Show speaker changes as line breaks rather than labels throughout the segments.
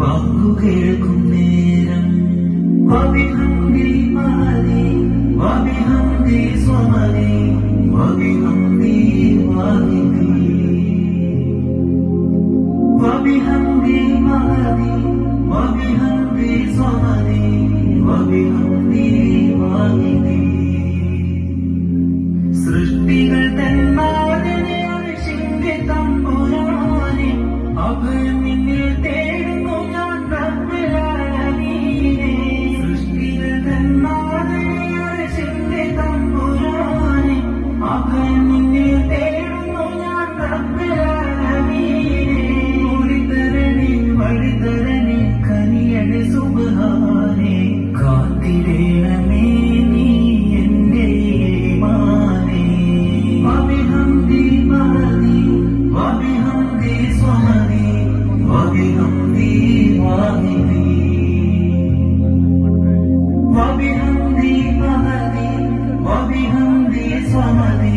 വാക്കു കേൾക്കും നേരം വബിഹംദി മഹദി വബിഹംദി സ്വമദി വബിഹംദി വാഹിദി വബിഹംദി മഹദി വബിഹംദി സ്വമദി വബിഹംദി വാഹിദി സൃഷ്ടികൾ തന്നാദിനെ അഭിഷിന്റെ തമ്പുരാനെ അഭയം നിന്നിൽ തേടുന്നു ഞാൻ റബ്ബുൽ ആലമീനെ സൃഷ്ടികൾ തന്നാദിനെ അഭിഷിന്റെ തമ്പുരാനെ അഭയം നിന്നിൽ തേടുന്നു ഞാൻ റബ്ബുൽ ആലമീനെ ഒളിതരണി വഴിതരണി കനിയണി സുബ്ഹാനെ കാത്തിടേണമേ നീ എന്റെ ഈമാനെ വബിഹംദി മഹദി വബിഹംദി സ്വമദി വബിഹംദി വാഹിദി വബിഹംദി മഹദി വബിഹംദി സ്വമദി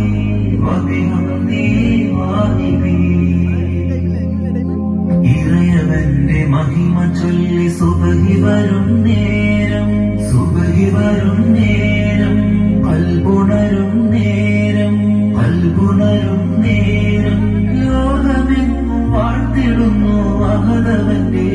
വബിഹംദി വാഹിദി ഇറയവന്റെ മഹിമ ചൊല്ലി സുബ്ഹി വരും നേരം സുബ്ഹി വരും നേരം കൽബുണരും നേരം കൽബുണരും നേരം ലോകമെങ്ങും വാഴ്ത്തിടുന്നു അഹദവന്റെ